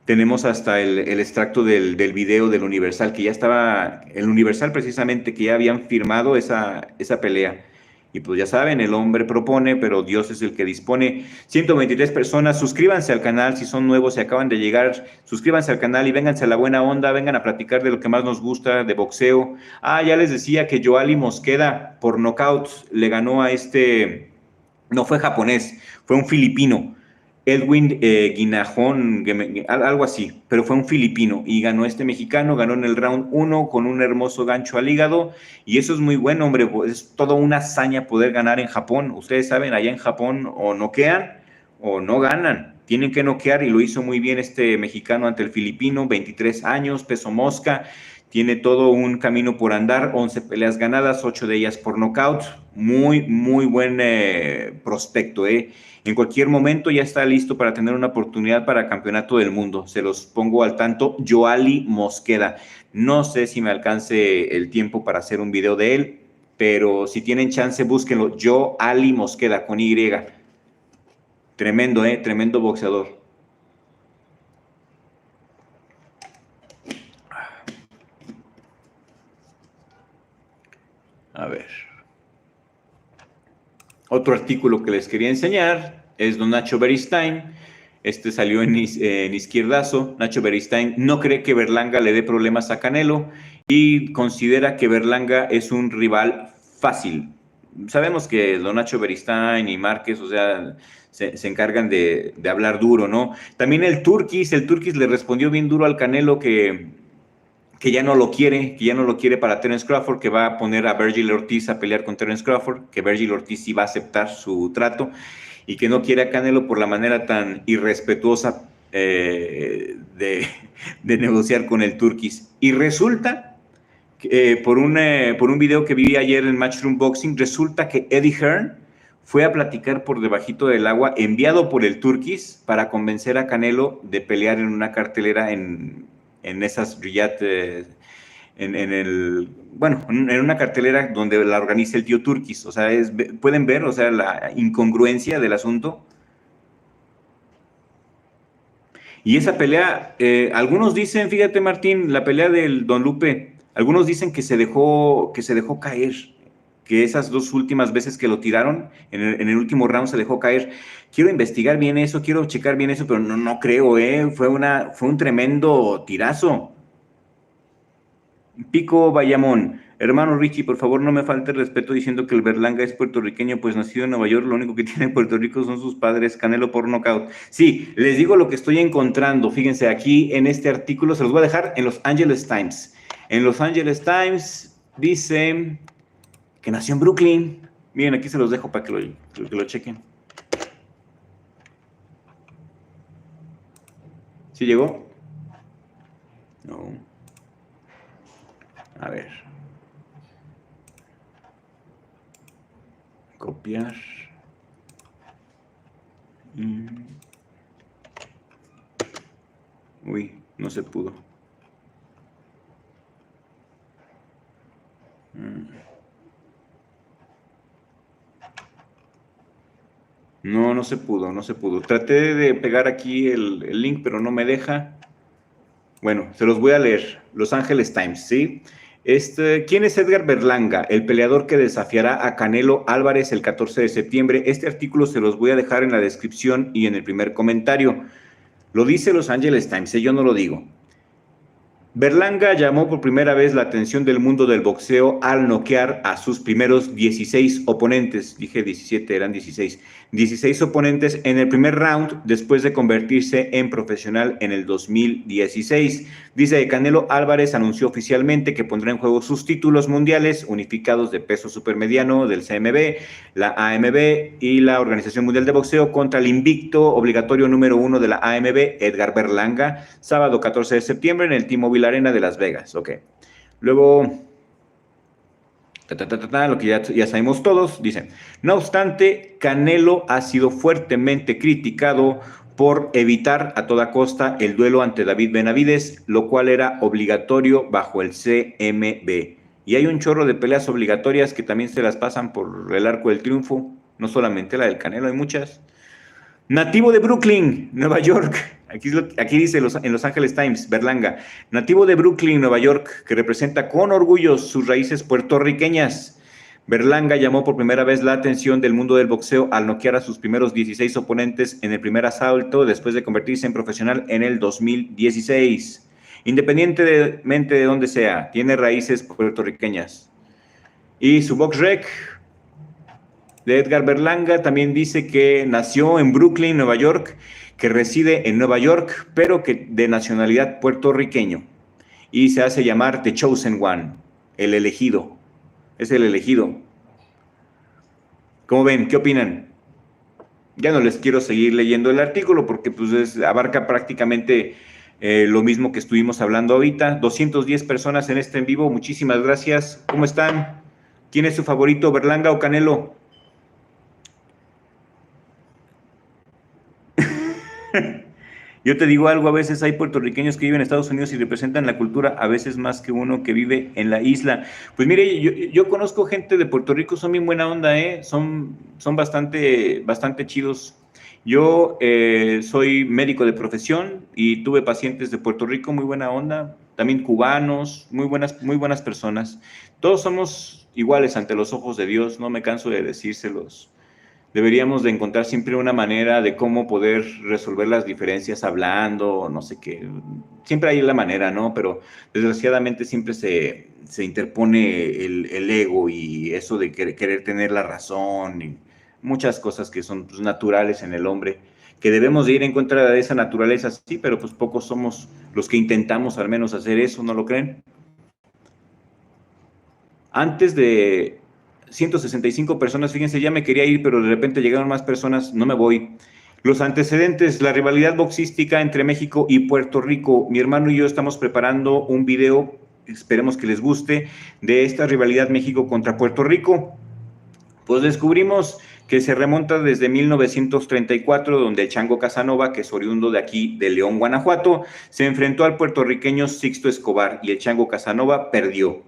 Tenemos hasta el extracto del video del Universal, que ya estaba, el Universal precisamente, que ya habían firmado esa pelea. Y pues ya saben, el hombre propone, pero Dios es el que dispone. 123 personas, suscríbanse al canal si son nuevos, si acaban de llegar, suscríbanse al canal y vénganse a la buena onda, vengan a platicar de lo que más nos gusta, de boxeo. Ah, ya les decía que Joali Mosqueda por nocaut le ganó a no fue japonés, fue un filipino. Edwin Guinajón, algo así, pero fue un filipino y ganó este mexicano, ganó en el round 1 con un hermoso gancho al hígado y eso es muy bueno, hombre, es toda una hazaña poder ganar en Japón. Ustedes saben, allá en Japón o noquean o no ganan, tienen que noquear y lo hizo muy bien este mexicano ante el filipino, 23 años, peso mosca, tiene todo un camino por andar, 11 peleas ganadas, 8 de ellas por nocaut, muy buen prospecto, En cualquier momento ya está listo para tener una oportunidad para campeonato del mundo. Se los pongo al tanto. Joali Mosqueda. No sé si me alcance el tiempo para hacer un video de él, pero si tienen chance, búsquenlo. Joali Mosqueda con Y. Tremendo, tremendo boxeador. A ver. Otro artículo que les quería enseñar es don Nacho Beristain. Este salió en Izquierdazo. Nacho Beristain no cree que Berlanga le dé problemas a Canelo y considera que Berlanga es un rival fácil. Sabemos que don Nacho Beristain y Márquez, o sea, se encargan de hablar duro, ¿no? También el Turquis le respondió bien duro al Canelo que ya no lo quiere para Terence Crawford, que va a poner a Vergil Ortiz a pelear con Terence Crawford, que Vergil Ortiz sí va a aceptar su trato y que no quiere a Canelo por la manera tan irrespetuosa de negociar con el Turquis. Y resulta, por un video que vi ayer en Matchroom Boxing, resulta que Eddie Hearn fue a platicar por debajito del agua, enviado por el Turquis, para convencer a Canelo de pelear en una cartelera en esas Riyadh, en una cartelera donde la organiza el tío Turquis. O sea, pueden ver, o sea, la incongruencia del asunto. Y esa pelea, algunos dicen, fíjate Martín, la pelea del Don Lupe, algunos dicen que se dejó caer, que esas dos últimas veces que lo tiraron, en el último round se dejó caer. Quiero investigar bien eso, quiero checar bien eso, pero no creo, fue un tremendo tirazo. Pico Bayamón, hermano Richie, por favor no me falte el respeto diciendo que el Berlanga es puertorriqueño, pues nacido en Nueva York, lo único que tiene en Puerto Rico son sus padres, Canelo por nocaut. Sí, les digo lo que estoy encontrando, fíjense, aquí en este artículo, se los voy a dejar en Los Angeles Times. En Los Angeles Times dice que nació en Brooklyn. Miren, aquí se los dejo para que lo chequen. ¿Sí llegó? No. A ver. Copiar. Uy, no se pudo. No, no se pudo, no se pudo. Traté de pegar aquí el link, pero no me deja. Bueno, se los voy a leer. Los Angeles Times, ¿sí? ¿Quién es Edgar Berlanga? El peleador que desafiará a Canelo Álvarez el 14 de septiembre. Este artículo se los voy a dejar en la descripción y en el primer comentario. Lo dice Los Angeles Times, yo no lo digo. Berlanga llamó por primera vez la atención del mundo del boxeo al noquear a sus primeros 16 oponentes. Dije 17, eran 16. 16 oponentes en el primer round después de convertirse en profesional en el 2016. Dice que Canelo Álvarez anunció oficialmente que pondrá en juego sus títulos mundiales unificados de peso supermediano del CMB, la AMB y la Organización Mundial de Boxeo contra el invicto obligatorio número 1 de la AMB, Edgar Berlanga, sábado 14 de septiembre en el T-Mobile Arena de Las Vegas. Ok. Luego, lo que ya sabemos todos, dice, no obstante, Canelo ha sido fuertemente criticado por evitar a toda costa el duelo ante David Benavides, lo cual era obligatorio bajo el CMB. Y hay un chorro de peleas obligatorias que también se las pasan por el arco del triunfo, no solamente la del Canelo, hay muchas. Nativo de Brooklyn, Nueva York. Aquí dice en Los Angeles Times, Berlanga. Nativo de Brooklyn, Nueva York, que representa con orgullo sus raíces puertorriqueñas. Berlanga llamó por primera vez la atención del mundo del boxeo al noquear a sus primeros 16 oponentes en el primer asalto después de convertirse en profesional en el 2016. Independientemente de donde sea, tiene raíces puertorriqueñas. Y su boxrec de Edgar Berlanga también dice que nació en Brooklyn, Nueva York, que reside en Nueva York, pero que de nacionalidad puertorriqueño. Y se hace llamar The Chosen One, el elegido. Es el elegido. ¿Cómo ven? ¿Qué opinan? Ya no les quiero seguir leyendo el artículo porque pues, abarca prácticamente lo mismo que estuvimos hablando ahorita. 210 personas en este en vivo. Muchísimas gracias. ¿Cómo están? ¿Quién es su favorito, Berlanga o Canelo? Yo te digo algo, a veces hay puertorriqueños que viven en Estados Unidos y representan la cultura a veces más que uno que vive en la isla. Pues mire, yo conozco gente de Puerto Rico, son bien buena onda, son bastante chidos. Yo soy médico de profesión y tuve pacientes de Puerto Rico, muy buena onda, también cubanos, muy buenas personas. Todos somos iguales ante los ojos de Dios, no me canso de decírselos. Deberíamos de encontrar siempre una manera de cómo poder resolver las diferencias hablando, no sé qué. Siempre hay la manera, ¿no? Pero desgraciadamente siempre se interpone el ego y eso de querer tener la razón y muchas cosas que son pues, naturales en el hombre, que debemos de ir en contra de esa naturaleza, sí, pero pues pocos somos los que intentamos al menos hacer eso, ¿no lo creen? Antes de 165 personas, fíjense, ya me quería ir, pero de repente llegaron más personas, no me voy. Los antecedentes, la rivalidad boxística entre México y Puerto Rico. Mi hermano y yo estamos preparando un video, esperemos que les guste, de esta rivalidad México contra Puerto Rico. Pues descubrimos que se remonta desde 1934, donde Chango Casanova, que es oriundo de aquí, de León, Guanajuato, se enfrentó al puertorriqueño Sixto Escobar y el Chango Casanova perdió.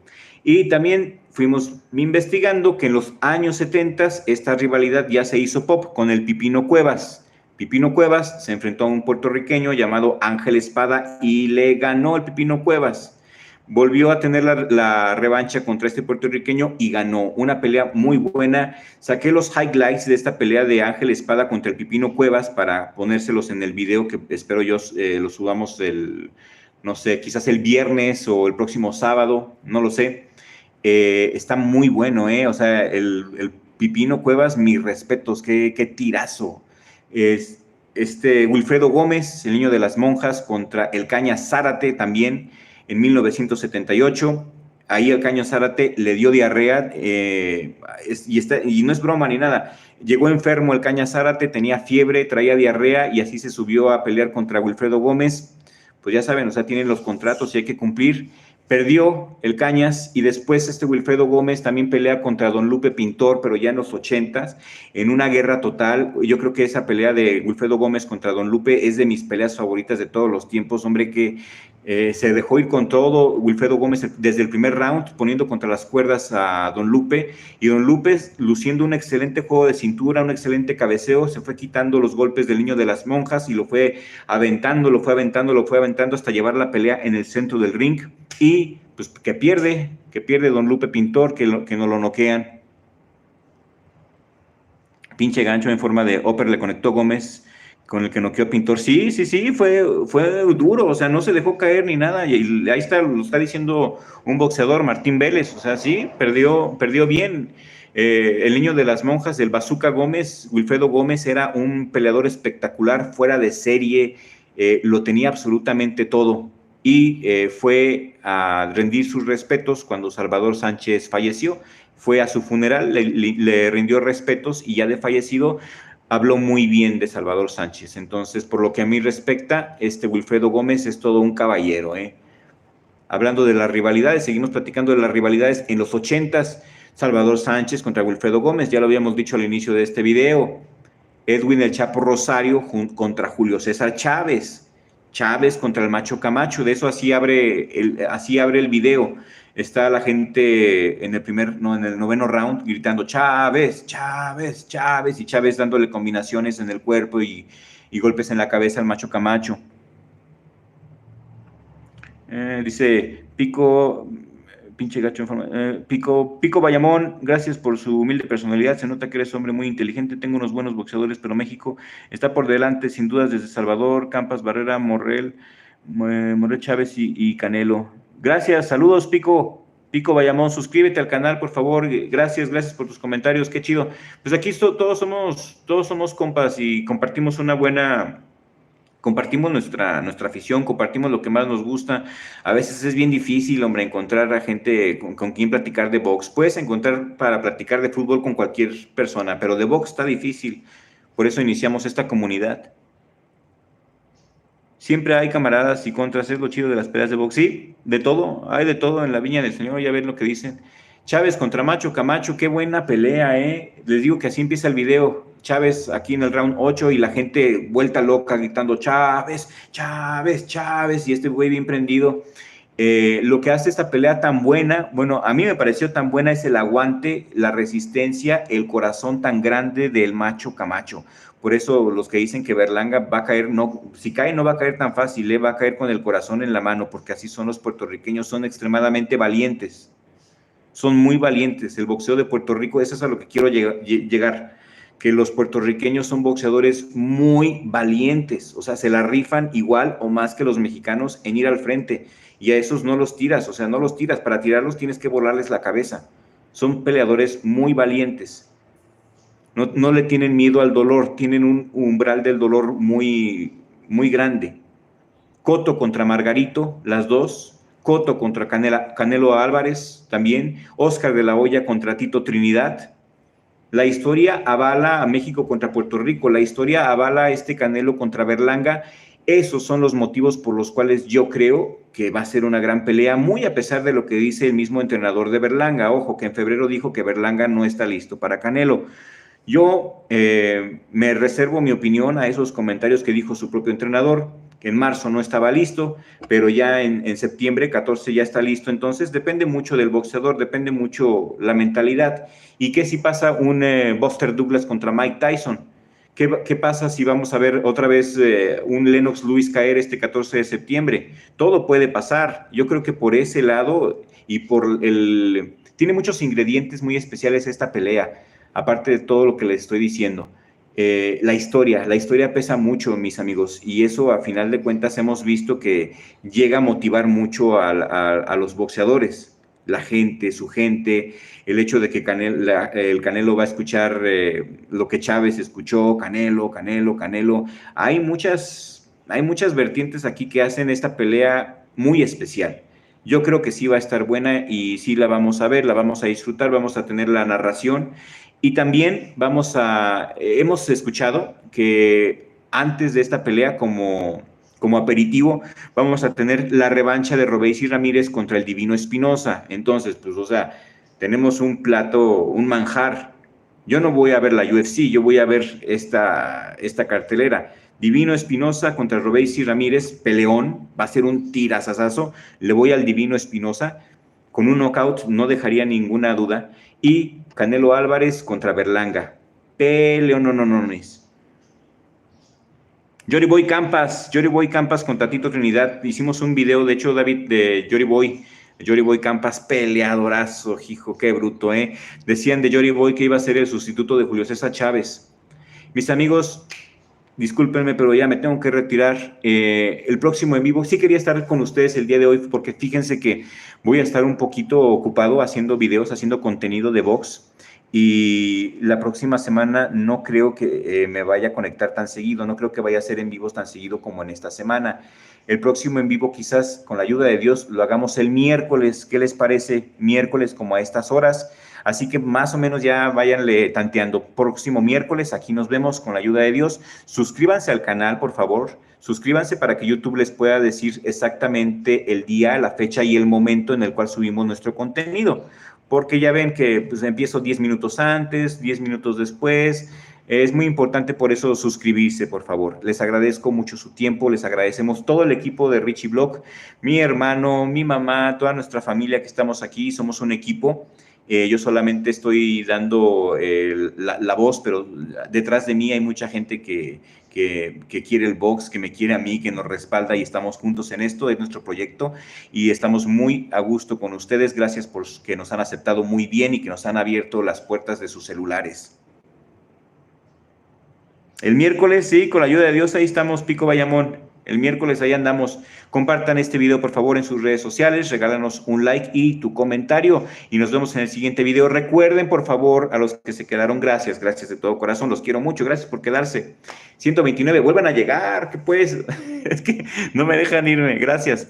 Y también fuimos investigando que en los años 70 esta rivalidad ya se hizo pop con el Pipino Cuevas. Pipino Cuevas se enfrentó a un puertorriqueño llamado Ángel Espada y le ganó el Pipino Cuevas. Volvió a tener la revancha contra este puertorriqueño y ganó una pelea muy buena. Saqué los highlights de esta pelea de Ángel Espada contra el Pipino Cuevas para ponérselos en el video que espero yo lo subamos no sé, quizás el viernes o el próximo sábado, no lo sé. Está muy bueno, o sea, el Pipino Cuevas, mis respetos, qué tirazo. Wilfredo Gómez, el niño de las monjas, contra el Caña Zárate también en 1978. Ahí el Caña Zárate le dio diarrea y no es broma ni nada. Llegó enfermo el Caña Zárate, tenía fiebre, traía diarrea y así se subió a pelear contra Wilfredo Gómez. Pues ya saben, o sea, tienen los contratos y hay que cumplir. Perdió el Cañas y después Wilfredo Gómez también pelea contra Don Lupe Pintor, pero ya en los 80s, en una guerra total. Yo creo que esa pelea de Wilfredo Gómez contra Don Lupe es de mis peleas favoritas de todos los tiempos. Hombre que se dejó ir con todo Wilfredo Gómez desde el primer round, poniendo contra las cuerdas a Don Lupe, y Don Lupe, luciendo un excelente juego de cintura, un excelente cabeceo, se fue quitando los golpes del Niño de las Monjas y lo fue aventando, lo fue aventando, lo fue aventando hasta llevar la pelea en el centro del ring. Y pues que pierde Don Lupe Pintor, que no lo noquean. Pinche gancho en forma de upper le conectó Gómez, con el que noqueó Pintor. Sí, fue duro, o sea, no se dejó caer ni nada. Y ahí está, lo está diciendo un boxeador, Martín Vélez, o sea, sí, perdió bien. El Niño de las Monjas, el Bazooka Gómez, Wilfredo Gómez, era un peleador espectacular, fuera de serie, lo tenía absolutamente todo. Y fue a rendir sus respetos cuando Salvador Sánchez falleció. Fue a su funeral, le rindió respetos y ya de fallecido habló muy bien de Salvador Sánchez. Entonces, por lo que a mí respecta, Wilfredo Gómez es todo un caballero. Hablando de las rivalidades, seguimos platicando de las rivalidades en los 80s. Salvador Sánchez contra Wilfredo Gómez, ya lo habíamos dicho al inicio de este video. Edwin el Chapo Rosario contra Julio César Chávez. Chávez contra el Macho Camacho, de eso así abre el video. Está la gente en el noveno round gritando Chávez, Chávez, Chávez, y Chávez dándole combinaciones en el cuerpo y golpes en la cabeza al Macho Camacho. Dice Pico, pinche gacho en forma. Pico Bayamón, gracias por su humilde personalidad. Se nota que eres hombre muy inteligente. Tengo unos buenos boxeadores, pero México está por delante, sin dudas, desde Salvador, Campas, Barrera, Morrel Chávez y Canelo. Gracias, saludos, Pico Bayamón. Suscríbete al canal, por favor. Gracias por tus comentarios. Qué chido. Pues aquí todos somos compas y compartimos nuestra afición, compartimos lo que más nos gusta. A veces es bien difícil, hombre, encontrar a gente con quien platicar de box. Puedes encontrar para platicar de fútbol con cualquier persona, pero de box está difícil. Por eso iniciamos esta comunidad. Siempre hay camaradas y contras, es lo chido de las peleas de box. Sí, de todo, hay de todo en la viña del Señor, ya ven lo que dicen. Chávez contra Macho Camacho, qué buena pelea, Les digo que así empieza el video. Chávez aquí en el round 8 y la gente vuelta loca gritando Chávez, Chávez, Chávez, y este güey bien prendido. Lo que hace esta pelea tan buena, bueno, a mí me pareció tan buena, es el aguante, la resistencia, el corazón tan grande del Macho Camacho. Por eso los que dicen que Berlanga va a caer, no, si cae no va a caer tan fácil, va a caer con el corazón en la mano, porque así son los puertorriqueños, son extremadamente valientes. Son muy valientes. El boxeo de Puerto Rico, eso es a lo que quiero llegar, que los puertorriqueños son boxeadores muy valientes, o sea, se la rifan igual o más que los mexicanos en ir al frente, y a esos no los tiras, o sea, no los tiras, para tirarlos tienes que volarles la cabeza. Son peleadores muy valientes. No le tienen miedo al dolor, tienen un umbral del dolor muy, muy grande. Cotto contra Margarito, las dos. Cotto contra Canelo Álvarez también. Oscar de la Hoya contra Tito Trinidad. La historia avala a México contra Puerto Rico. La historia avala a Canelo contra Berlanga. Esos son los motivos por los cuales yo creo que va a ser una gran pelea, muy a pesar de lo que dice el mismo entrenador de Berlanga. Ojo, que en febrero dijo que Berlanga no está listo para Canelo. Yo me reservo mi opinión a esos comentarios que dijo su propio entrenador, que en marzo no estaba listo, pero ya en septiembre 14 ya está listo. Entonces depende mucho del boxeador, depende mucho la mentalidad. ¿Y qué si pasa un Buster Douglas contra Mike Tyson? ¿Qué pasa si vamos a ver otra vez un Lennox Lewis caer 14 de septiembre? Todo puede pasar. Yo creo que por ese lado y tiene muchos ingredientes muy especiales esta pelea, aparte de todo lo que les estoy diciendo. La historia pesa mucho, mis amigos, y eso a final de cuentas hemos visto que llega a motivar mucho a los boxeadores. La gente, su gente, el hecho de que el Canelo va a escuchar lo que Chávez escuchó, Canelo. Hay muchas vertientes aquí que hacen esta pelea muy especial. Yo creo que sí va a estar buena y sí la vamos a ver, la vamos a disfrutar, vamos a tener la narración. Y también hemos escuchado que antes de esta pelea, como Como aperitivo, vamos a tener la revancha de Robeisy Ramírez contra el Divino Espinosa. Entonces, pues, o sea, tenemos un plato, un manjar. Yo no voy a ver la UFC, yo voy a ver esta cartelera. Divino Espinosa contra Robeisy Ramírez, peleón, va a ser un tirazazazo. Le voy al Divino Espinosa. Con un knockout, no dejaría ninguna duda. Y Canelo Álvarez contra Berlanga. Peleón, no, no, no, no es. Jory Boy Campas con Tito Trinidad. Hicimos un video, de hecho, David, de Jory Boy Campas, peleadorazo, hijo, qué bruto, ¿eh? Decían de Jory Boy que iba a ser el sustituto de Julio César Chávez. Mis amigos, discúlpenme, pero ya me tengo que retirar. El próximo en vivo, sí quería estar con ustedes el día de hoy, porque fíjense que voy a estar un poquito ocupado haciendo videos, haciendo contenido de box. Y la próxima semana no creo que me vaya a conectar tan seguido, no creo que vaya a ser en vivos tan seguido como en esta semana. El próximo en vivo quizás con la ayuda de Dios lo hagamos el miércoles. ¿Qué les parece? Miércoles como a estas horas. Así que más o menos ya váyanle tanteando. Próximo miércoles, aquí nos vemos con la ayuda de Dios. Suscríbanse al canal, por favor. Suscríbanse para que YouTube les pueda decir exactamente el día, la fecha y el momento en el cual subimos nuestro contenido. Porque ya ven que pues, empiezo 10 minutos antes, 10 minutos después. Es muy importante por eso suscribirse, por favor. Les agradezco mucho su tiempo, les agradecemos todo el equipo de Richie Blog, mi hermano, mi mamá, toda nuestra familia que estamos aquí, somos un equipo. Yo solamente estoy dando la voz, pero detrás de mí hay mucha gente que quiere el box, que me quiere a mí, que nos respalda y estamos juntos en esto, es nuestro proyecto y estamos muy a gusto con ustedes. Gracias por que nos han aceptado muy bien y que nos han abierto las puertas de sus celulares. El miércoles, sí, con la ayuda de Dios, ahí estamos, Pico Bayamón. El miércoles ahí andamos. Compartan este video, por favor, en sus redes sociales. Regálanos un like y tu comentario. Y nos vemos en el siguiente video. Recuerden, por favor, a los que se quedaron, gracias de todo corazón. Los quiero mucho. Gracias por quedarse. 129, vuelvan a llegar. ¿Qué pues? Es que no me dejan irme. Gracias.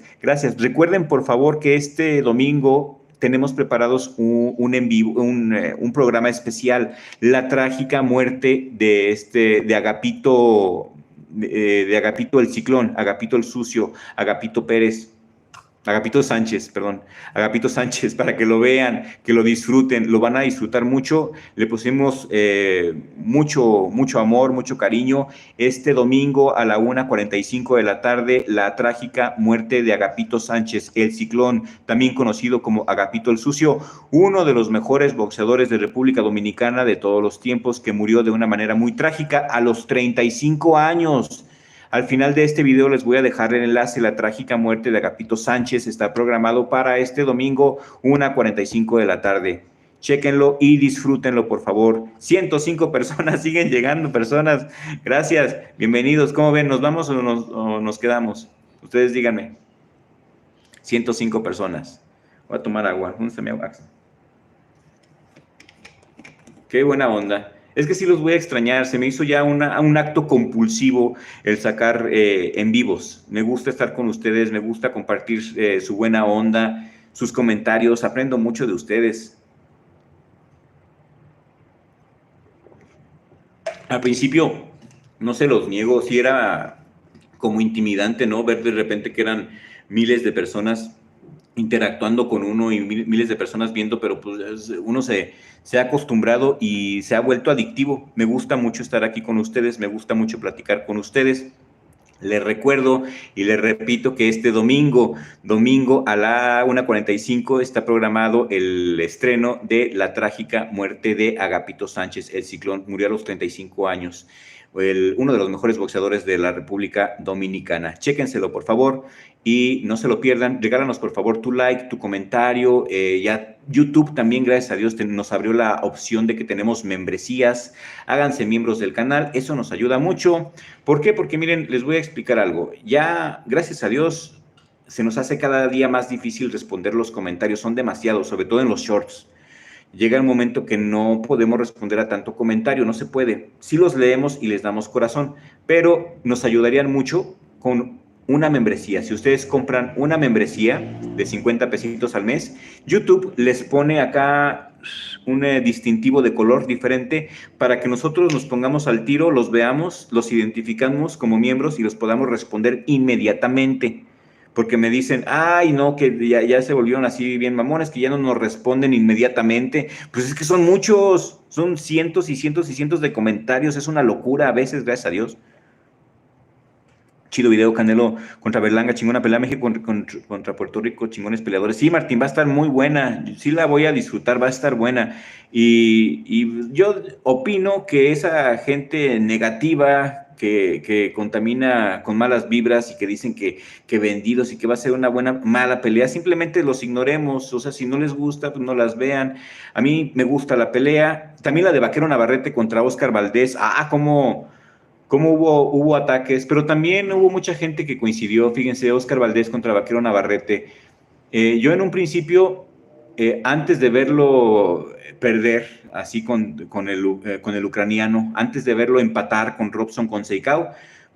Recuerden, por favor, que este domingo tenemos preparados un en vivo, un programa especial, la trágica muerte de Agapito, de Agapito el Ciclón, Agapito el Sucio, Agapito Sánchez, perdón, Agapito Sánchez, para que lo vean, que lo disfruten, lo van a disfrutar mucho. Le pusimos mucho amor, mucho cariño. Este domingo a la 1:45 de la tarde, la trágica muerte de Agapito Sánchez, el Ciclón, también conocido como Agapito el Sucio, uno de los mejores boxeadores de República Dominicana de todos los tiempos, que murió de una manera muy trágica a los 35 años. Al final de este video les voy a dejar el enlace. La trágica muerte de Agapito Sánchez está programado para este domingo, 1:45 de la tarde. Chéquenlo y disfrútenlo, por favor. 105 personas, siguen llegando personas. Gracias, bienvenidos. ¿Cómo ven? ¿Nos vamos o nos quedamos? Ustedes díganme. 105 personas. Voy a tomar agua. ¿Dónde está mi agua? Qué buena onda. Es que sí los voy a extrañar, se me hizo ya un acto compulsivo el sacar en vivos. Me gusta estar con ustedes, me gusta compartir su buena onda, sus comentarios, aprendo mucho de ustedes. Al principio, no se los niego, sí era como intimidante, ¿no? Ver de repente que eran miles de personas interactuando con uno y miles de personas viendo, pero pues uno se ha acostumbrado y se ha vuelto adictivo. Me gusta mucho estar aquí con ustedes, me gusta mucho platicar con ustedes. Les recuerdo y les repito que este domingo a la 1:45 está programado el estreno de la trágica muerte de Agapito Sánchez, el Ciclón. Murió a los 35 años. Uno de los mejores boxeadores de la República Dominicana. Chéquenselo, por favor, y no se lo pierdan. Regálanos, por favor, tu like, tu comentario. Ya YouTube también, gracias a Dios, nos abrió la opción de que tenemos membresías. Háganse miembros del canal, eso nos ayuda mucho. ¿Por qué? Porque miren, les voy a explicar algo. Ya, gracias a Dios, se nos hace cada día más difícil responder los comentarios. Son demasiados, sobre todo en los shorts. Llega un momento que no podemos responder a tanto comentario, no se puede. Sí los leemos y les damos corazón, pero nos ayudarían mucho con una membresía. Si ustedes compran una membresía de 50 pesitos al mes, YouTube les pone acá un distintivo de color diferente para que nosotros nos pongamos al tiro, los veamos, los identificamos como miembros y los podamos responder inmediatamente. Porque me dicen, ay, no, que ya se volvieron así bien mamones, que ya no nos responden inmediatamente. Pues es que son muchos, son cientos y cientos y cientos de comentarios, es una locura a veces, gracias a Dios. Chido video, Canelo contra Berlanga, chingona pelea, México contra Puerto Rico, chingones peleadores. Sí, Martín, va a estar muy buena, sí la voy a disfrutar, va a estar buena. Y yo opino que esa gente negativa que contamina con malas vibras y que dicen que vendidos y que va a ser una mala pelea, simplemente los ignoremos, o sea, si no les gusta, pues no las vean. A mí me gusta la pelea, también la de Vaquero Navarrete contra Oscar Valdés, cómo hubo ataques, pero también hubo mucha gente que coincidió. Fíjense, Oscar Valdés contra Vaquero Navarrete. Yo en un principio, antes de verlo perder, así con el ucraniano, antes de verlo empatar con Robson Conceição,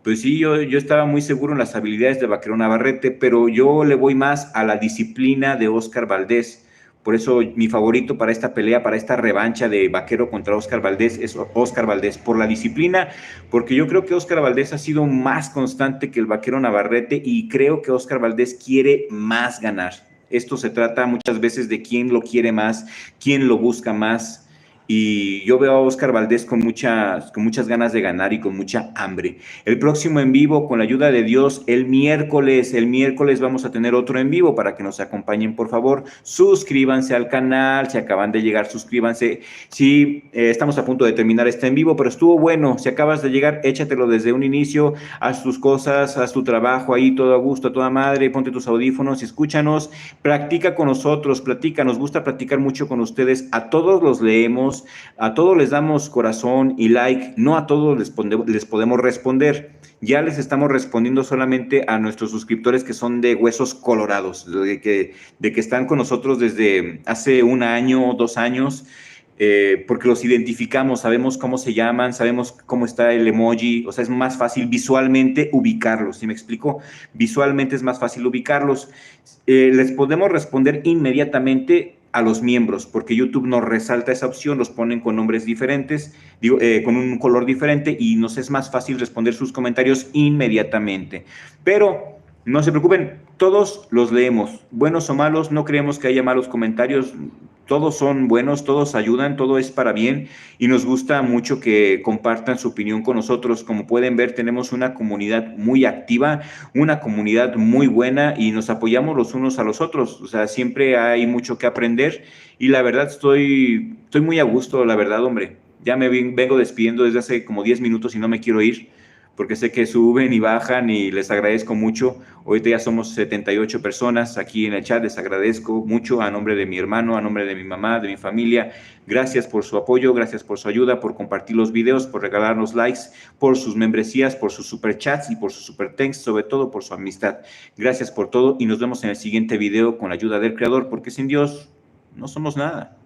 pues sí, yo estaba muy seguro en las habilidades de Vaquero Navarrete, pero yo le voy más a la disciplina de Oscar Valdés. Por eso mi favorito para esta pelea, para esta revancha de Vaquero contra Oscar Valdés es Oscar Valdés, por la disciplina, porque yo creo que Oscar Valdés ha sido más constante que el Vaquero Navarrete y creo que Oscar Valdés quiere más ganar. Esto se trata muchas veces de quién lo quiere más, quién lo busca más. Y yo veo a Oscar Valdés con muchas ganas de ganar y con mucha hambre. El próximo en vivo, con la ayuda de Dios, el miércoles vamos a tener otro en vivo para que nos acompañen, por favor. Suscríbanse al canal, si acaban de llegar, suscríbanse. Sí, estamos a punto de terminar este en vivo, pero estuvo bueno. Si acabas de llegar, échatelo desde un inicio, haz tus cosas, haz tu trabajo ahí, todo a gusto, a toda madre, ponte tus audífonos, escúchanos, practica con nosotros, platica, nos gusta platicar mucho con ustedes, a todos los leemos, a todos les damos corazón y like, no a todos les podemos responder. Ya les estamos respondiendo solamente a nuestros suscriptores que son de huesos colorados, de que están con nosotros desde hace 1 año, 2 años, porque los identificamos, sabemos cómo se llaman, sabemos cómo está el emoji, o sea, es más fácil visualmente ubicarlos, ¿sí me explico? Visualmente es más fácil ubicarlos. Les podemos responder inmediatamente a los miembros, porque YouTube nos resalta esa opción, los ponen con nombres diferentes, con un color diferente y nos es más fácil responder sus comentarios inmediatamente. Pero no se preocupen, todos los leemos, buenos o malos, no creemos que haya malos comentarios, todos son buenos, todos ayudan, todo es para bien y nos gusta mucho que compartan su opinión con nosotros. Como pueden ver, tenemos una comunidad muy activa, una comunidad muy buena y nos apoyamos los unos a los otros. O sea, siempre hay mucho que aprender y la verdad estoy muy a gusto, la verdad, hombre. Ya me vengo despidiendo desde hace como 10 minutos y no me quiero ir, porque sé que suben y bajan y les agradezco mucho. Ahorita ya somos 78 personas aquí en el chat, les agradezco mucho a nombre de mi hermano, a nombre de mi mamá, de mi familia. Gracias por su apoyo, gracias por su ayuda, por compartir los videos, por regalarnos likes, por sus membresías, por sus superchats y por sus super thanks, sobre todo por su amistad. Gracias por todo y nos vemos en el siguiente video con la ayuda del Creador, porque sin Dios no somos nada.